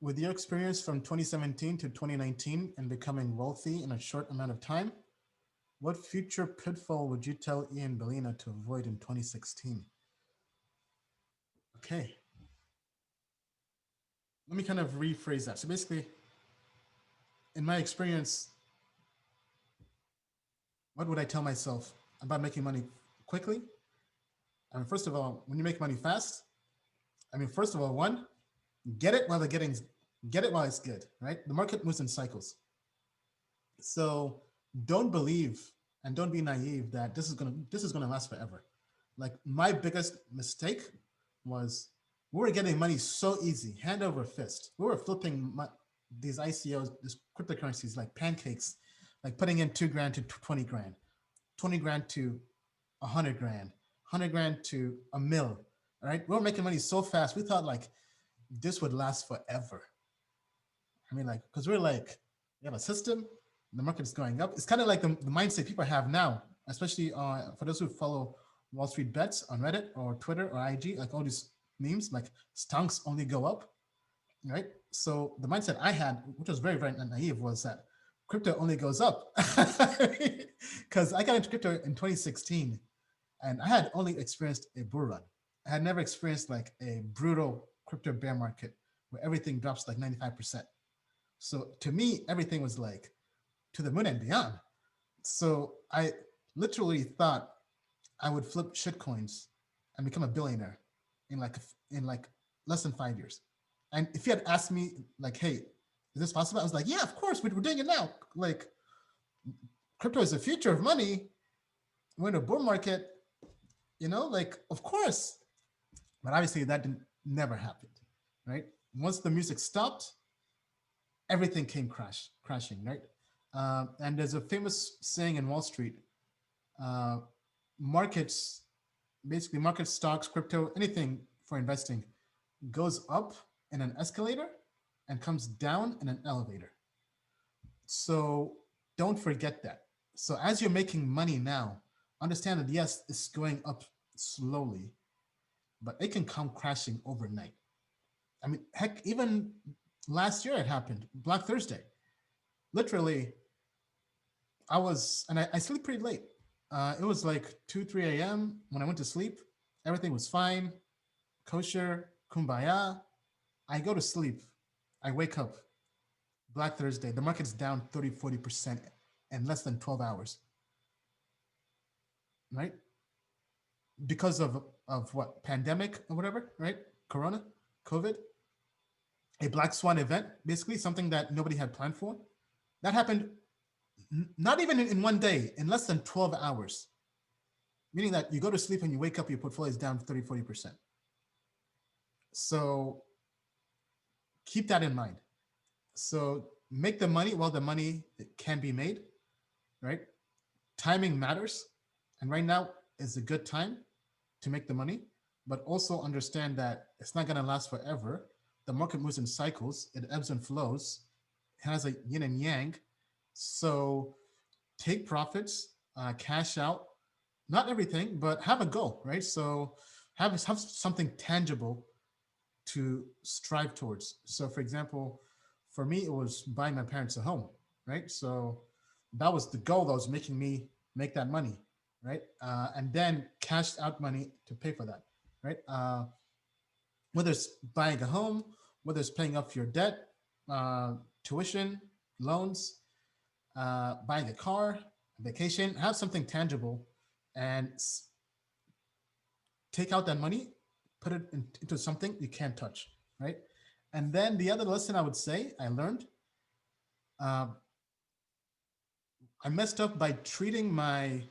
With your experience from 2017 to 2019 and becoming wealthy in a short amount of time, what future pitfall would you tell Ian Bellina to avoid in 2016? Okay, let me kind of rephrase that. So basically, in my experience, what would I tell myself about making money quickly? I mean, first of all, when you make money fast, I mean, first of all, one, get it while get it while it's good, right? The market moves in cycles. So don't believe and don't be naive that this is gonna last forever. Like my biggest mistake was we were getting money so easy, hand over fist. We were flipping these ICOs, these cryptocurrencies like pancakes, like putting in 2 grand to 20 grand, 20 grand to 100 grand, 100 grand to a mil. All right, we were making money so fast. We thought like this would last forever. I mean, like, because we're like, we have a system, the market is going up. It's kind of like the mindset people have now, especially for those who follow Wall Street Bets on Reddit or Twitter or IG, like all these memes, like stonks only go up, right? So the mindset I had, which was very, very naive, was that crypto only goes up. Because I got into crypto in 2016 and I had only experienced a bull run. I had never experienced like a brutal crypto bear market where everything drops like 95%. So to me, everything was like to the moon and beyond. So I literally thought I would flip shitcoins and become a billionaire in like less than 5 years. And if you had asked me like, hey, is this possible? I was like, yeah, of course, we're doing it now. Like crypto is the future of money. We're in a bull market, like of course. But obviously that didn't never happened, right? Once the music stopped, everything came crashing, right? And there's a famous saying in Wall Street: uh, markets, basically market stocks, crypto, anything for investing, goes up in an escalator and comes down in an elevator. So don't forget that. So as you're making money now, understand that yes, it's going up slowly, but it can come crashing overnight. I mean, heck, even last year it happened, Black Thursday. Literally, I sleep pretty late. It was like 2, 3 a.m. when I went to sleep. Everything was fine, kosher, kumbaya. I go to sleep. I wake up, Black Thursday. The market's down 30, 40% in less than 12 hours, right? Because of what? Pandemic or whatever, right? Corona, COVID, a black swan event, basically something that nobody had planned for. That happened not even in one day, in less than 12 hours, meaning that you go to sleep and you wake up, your portfolio is down 30, 40%. So keep that in mind. So make the money while the money can be made, right? Timing matters. And right now is a good time to make the money, but also understand that it's not going to last forever. The market moves in cycles, it ebbs and flows, it has a yin and yang. So take profits, cash out, not everything, but have a goal, right? So have something tangible to strive towards. So for example, for me, it was buying my parents a home, right? So that was the goal that was making me make that money, right? And then cashed out money to pay for that, right? Whether it's buying a home, whether it's paying off your debt, tuition, loans, buying a car, a vacation, have something tangible and take out that money, put it into something you can't touch, right? And then the other lesson I would say I learned, uh, I messed up by treating my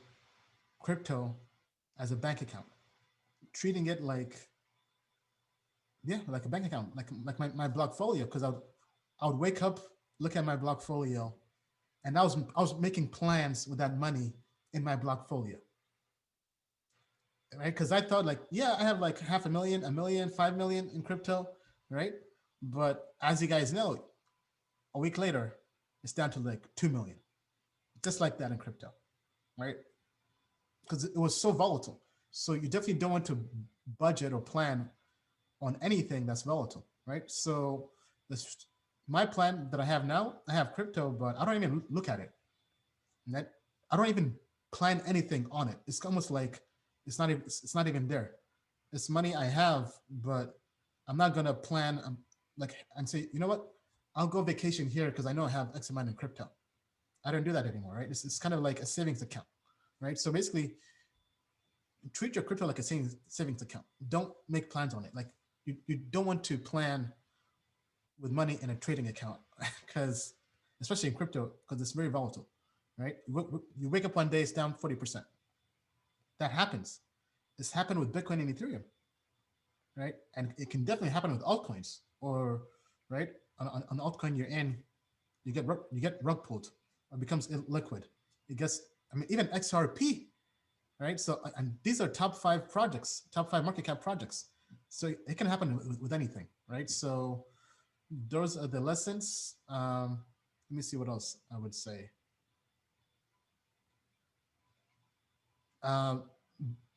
crypto as a bank account, treating it like, yeah, like a bank account, like my blockfolio, because I would wake up, look at my blockfolio, and I was making plans with that money in my blockfolio, right? Because I thought like, yeah, I have like half a million, 5 million in crypto, right? But as you guys know, a week later, it's down to like 2 million, just like that in crypto, right? Because it was so volatile. So you definitely don't want to budget or plan on anything that's volatile, right? So My plan that I have now, I have crypto, but I don't even look at it. I don't even plan anything on it. It's almost like it's not even there. It's money I have, but I'm not gonna plan like and say, you know what, I'll go vacation here because I know I have X amount in crypto. I don't do that anymore, right? It's kind of like a savings account, right? So basically, treat your crypto like a savings account. Don't make plans on it. Like you don't want to plan with money in a trading account because, especially in crypto, because it's very volatile, right? You wake up one day, it's down 40%. That happens. This happened with Bitcoin and Ethereum, right? And it can definitely happen with altcoins, or right on altcoin you're in, you get rug pulled, or becomes illiquid. It gets, I mean, even XRP, right? So, and these are top 5 projects, top 5 market cap projects. So it can happen with anything, right? So those are the lessons. Let me see what else I would say.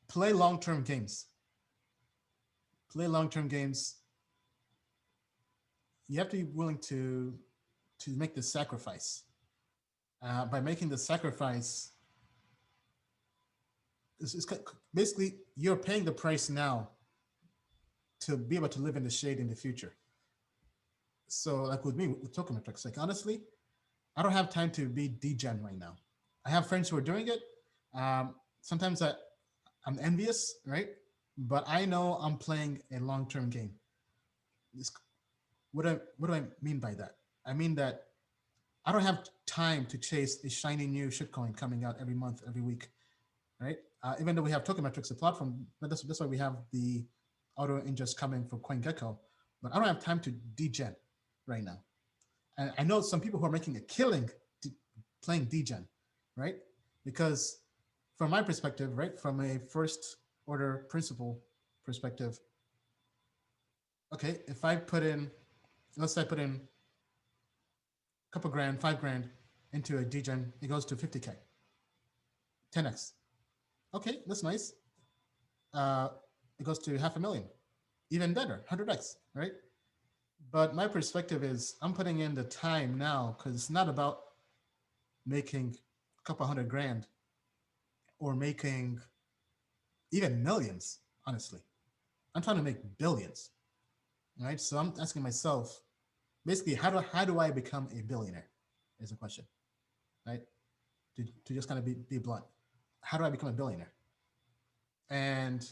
Play long-term games. Play long-term games. You have to be willing to make the sacrifice. By making the sacrifice, it's basically you're paying the price now to be able to live in the shade in the future. So like with me, with Token Metrics, like honestly, I don't have time to be degen right now. I have friends who are doing it. Sometimes I'm envious, right? But I know I'm playing a long-term game. What do I mean by that? I mean that I don't have time to chase a shiny new shitcoin coming out every month, every week, right? Even though we have Token Metrics, the platform, that's why we have the auto ingest coming from CoinGecko, but I don't have time to degen right now. And I know some people who are making a killing playing degen, right? Because from my perspective, right, from a first order principle perspective, okay, if I put in, let's say I put in a couple grand, 5 grand into a degen, it goes to 50K, 10x. Okay, that's nice. It goes to $500,000, even better, 100x, right? But my perspective is I'm putting in the time now because it's not about making a couple 100 grand or making even millions, honestly. I'm trying to make billions, right? So I'm asking myself, basically, how do I become a billionaire is the question, right? To just kind of be blunt. How do I become a billionaire? And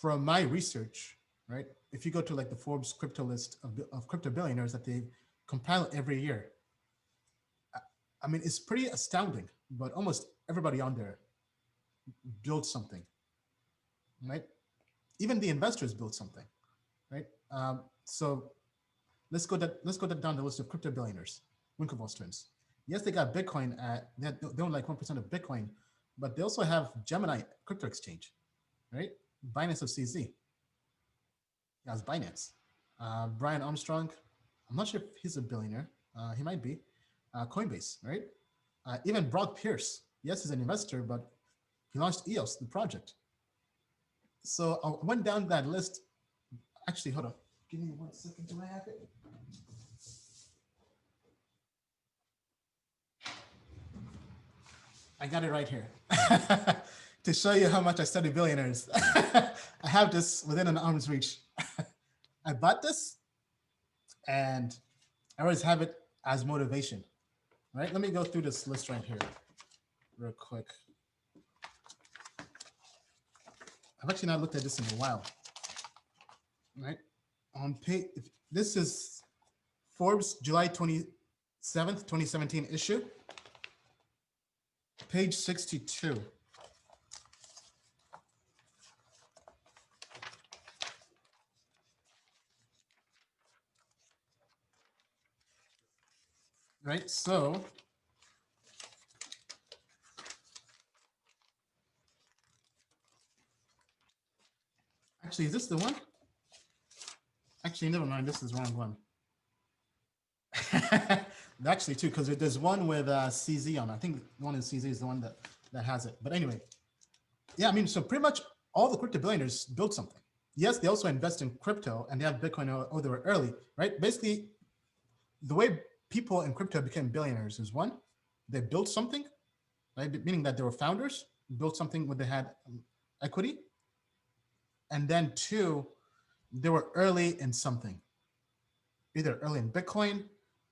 from my research, right, if you go to like the Forbes crypto list of crypto billionaires that they compile every year, I mean, it's pretty astounding, but almost everybody on there built something, right? Even the investors built something, right? So let's go down the list of crypto billionaires. Winklevoss twins. Yes, they got Bitcoin they own like 1% of Bitcoin, but they also have Gemini crypto exchange, right? Binance of CZ. Yeah, it's Binance. Brian Armstrong, I'm not sure if he's a billionaire. He might be. Coinbase, right? Even Brock Pierce. Yes, he's an investor, but he launched EOS, the project. So I went down that list. Actually, hold on. Give me 1 second. Do I have it? I got it right here. To show you how much I study billionaires. I have this within an arm's reach. I bought this and I always have it as motivation, right? Let me go through this list right here real quick. I've actually not looked at this in a while, right? On page, this is Forbes July 27th, 2017 issue, page 62. Right, so actually, is this the one? Actually, never mind, this is the wrong one. Actually, too, because there's one with CZ on it. I think the one in CZ is the one that has it. But anyway, yeah, I mean, so pretty much all the crypto billionaires built something, Yes, they also invest in crypto and they have Bitcoin, or they were early, right? Basically, the way people in crypto became billionaires is one, they built something, right? Meaning that they were founders, built something where they had equity. And then two, they were early in something, either early in Bitcoin,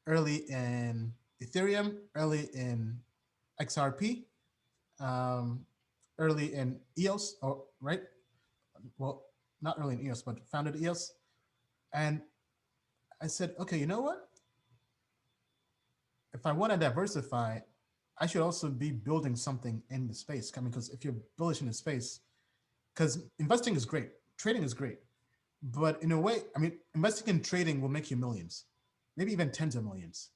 early in Ethereum, early in XRP, um, early in EOS, or right? Well, not early in EOS, but founded EOS. And I said, okay, you know what? If I want to diversify, I should also be building something in the space. I mean, because if you're bullish in the space, because investing is great, trading is great, but in a way, I mean, investing in trading will make you millions, maybe even tens of millions.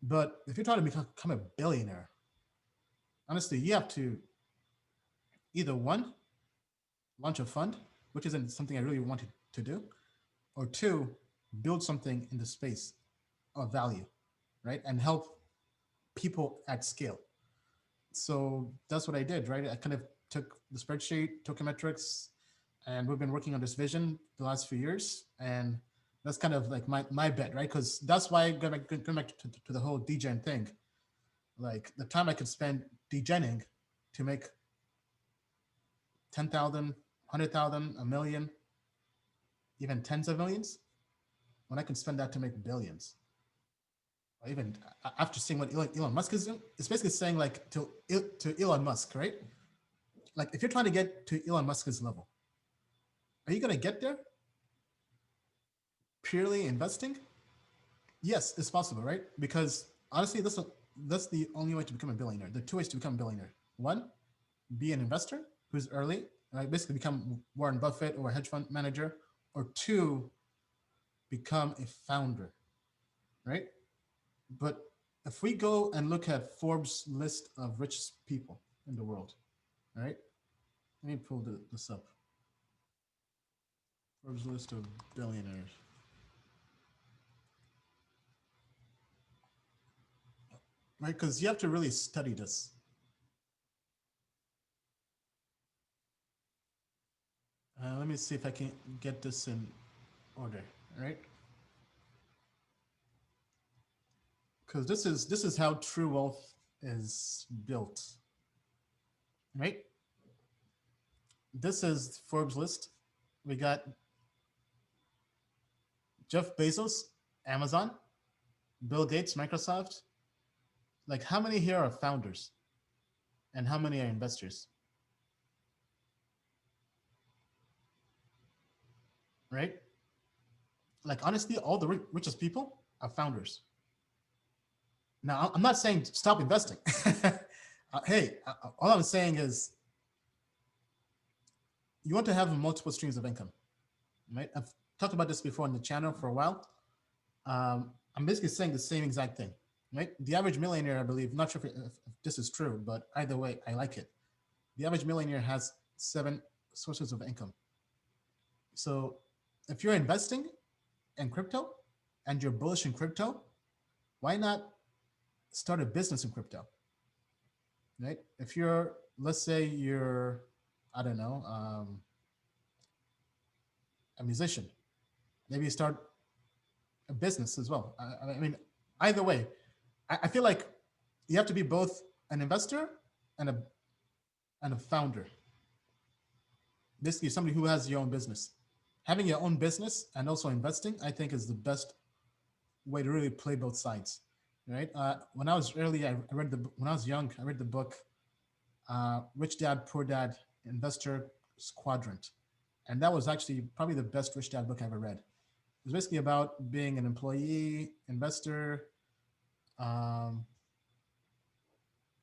But if you're trying to become a billionaire, honestly, you have to either one, launch a fund, which isn't something I really wanted to do, or two, build something in the space of value, right? And help people at scale. So that's what I did, right? I kind of took the spreadsheet, Token Metrics, and we've been working on this vision the last few years. And that's kind of like my bet, right? Because that's why going back to the whole degen thing, like the time I could spend degenning to make 10,000, 100,000, a million, even tens of millions, when I can spend that to make billions. Or even after seeing what Elon Musk is doing, it's basically saying like to Elon Musk, right? Like if you're trying to get to Elon Musk's level, are you going to get there purely investing? Yes, it's possible, right? Because honestly, that's the only way to become a billionaire. There are two ways to become a billionaire. One, be an investor who's early, right? Basically become Warren Buffett or a hedge fund manager. Or two, become a founder, right? But if we go and look at Forbes' list of richest people in the world, right? Let me pull this up. Forbes list of billionaires. Right? Because you have to really study this. Let me see if I can get this in order, right? Because this is how true wealth is built, right? This is Forbes list. We got Jeff Bezos, Amazon, Bill Gates, Microsoft. Like, how many here are founders, and how many are investors, right? Like, honestly, all the richest people are founders. Now, I'm not saying stop investing. Hey, all I'm saying is you want to have multiple streams of income, right? I've talked about this before on the channel for a while. I'm basically saying the same exact thing, right? The average millionaire, I believe, not sure if this is true, but either way, I like it. The average millionaire has 7 sources of income. So if you're investing in crypto and you're bullish in crypto, why not start a business in crypto, right? If you're, let's say you're, I don't know, a musician, maybe you start a business as well. I mean, either way, I feel like you have to be both an investor and a founder. Basically, somebody who has your own business. Having your own business and also investing, I think, is the best way to really play both sides, right? When I was early, I read when I was young, I read the book Rich Dad Poor Dad Investor Quadrant, and that was actually probably the best Rich Dad book I ever read. It was basically about being an employee, investor, um,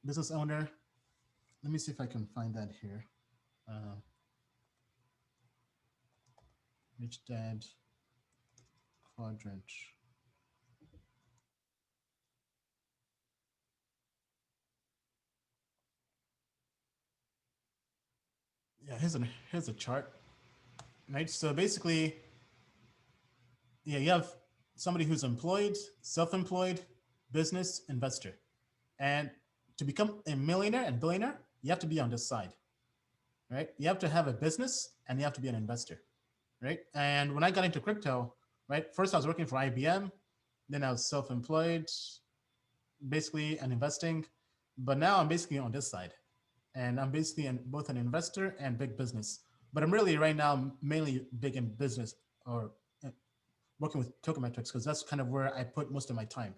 business owner. Let me see if I can find that here. Uh, Rich Dad Quadrant. Yeah, here's a chart, right? So basically, yeah, you have somebody who's employed, self-employed, business, investor. And to become a millionaire and billionaire, you have to be on this side, right? You have to have a business and you have to be an investor, right? And when I got into crypto, right, first I was working for IBM, then I was self-employed, basically, and investing. But now I'm basically on this side, and I'm basically both an investor and big business. But I'm really right now mainly big in business or working with Token Metrics because that's kind of where I put most of my time,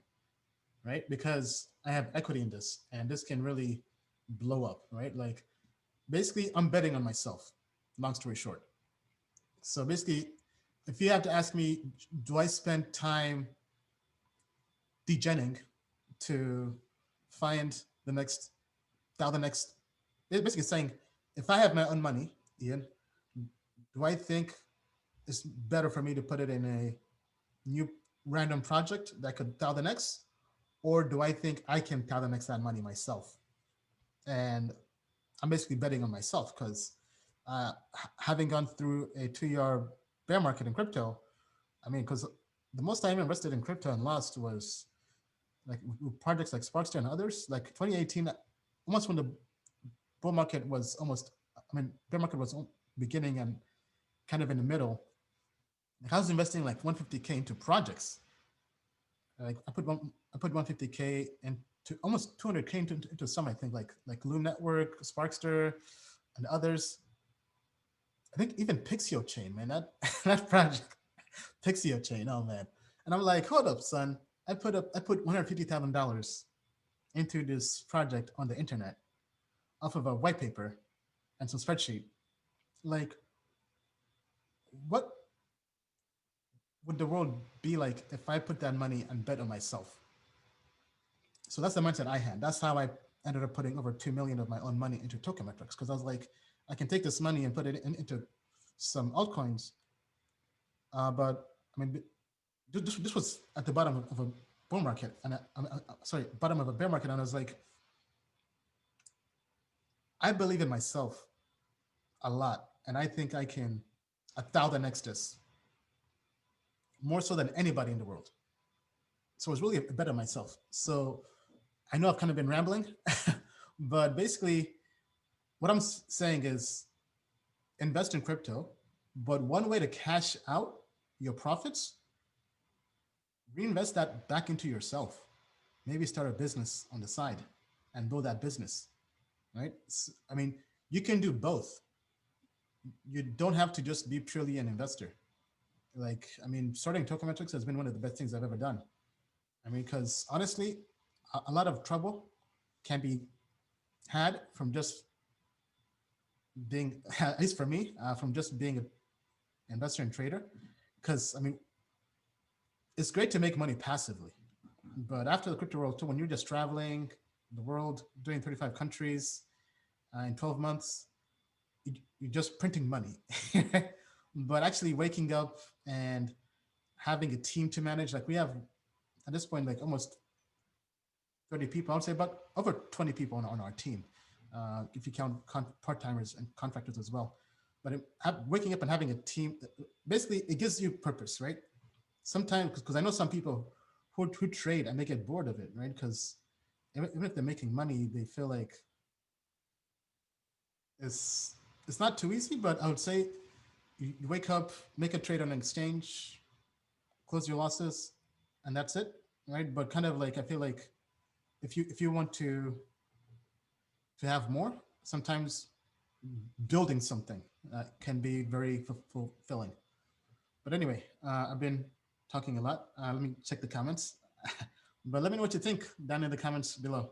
right? Because I have equity in this, and this can really blow up, right? Like basically, I'm betting on myself. Long story short. So basically, if you have to ask me, do I spend time degenning to find the next, the next, basically saying, if I have my own money, Ian, do I think it's better for me to put it in a new random project that could 1000x, or do I think I can 1000x that money myself? And I'm basically betting on myself because having gone through a 2 year bear market in crypto, I mean, because the most time invested in crypto and lost was like projects like Sparkster and others, like 2018, almost when the bull market was almost, I mean, bear market was beginning and kind of in the middle. Like I was investing like 150K into projects. Like I put 150K into almost 200K into some, I think, like Loom Network, Sparkster, and others. I think even Pixio Chain, man, that that project, Pixio Chain, oh man. And I'm like, hold up, son. I put $150,000 into this project on the internet off of a white paper and some spreadsheet. Like, what would the world be like if I put that money and bet on myself? So that's the mindset I had. That's how I ended up putting over 2 million of my own money into Token Metrics, because I was like, I can take this money and put it into some altcoins. But I mean, this was at the bottom of a bull market, and sorry, bottom of a bear market, and I was like, I believe in myself a lot, and I think I can 1000x this more so than anybody in the world. So it's really a bet on myself. So I know I've kind of been rambling, but basically, what I'm saying is invest in crypto, but one way to cash out your profits, reinvest that back into yourself. Maybe start a business on the side and build that business, right? I mean, you can do both. You don't have to just be purely an investor. Like, I mean, starting Token Metrics has been one of the best things I've ever done. I mean, because honestly, a lot of trouble can be had from just being, at least for me, from just being an investor and trader. Because I mean, it's great to make money passively, but after the crypto world too, when you're just traveling the world, doing 35 countries in 12 months, you're just printing money. But actually waking up and having a team to manage, like we have at this point, like almost 30 people, I would say about over 20 people on our team, if you count part-timers and contractors as well. But waking up and having a team, basically it gives you purpose, right? Sometimes, because I know some people who trade and they get bored of it, right? Because even if they're making money, they feel like it's not too easy. But I would say you wake up, make a trade on an exchange, close your losses, and that's it, right? But kind of like I feel like if you want to have more, sometimes building something can be very fulfilling. But anyway, I've been talking a lot. Let me check the comments. But let me know what you think down in the comments below.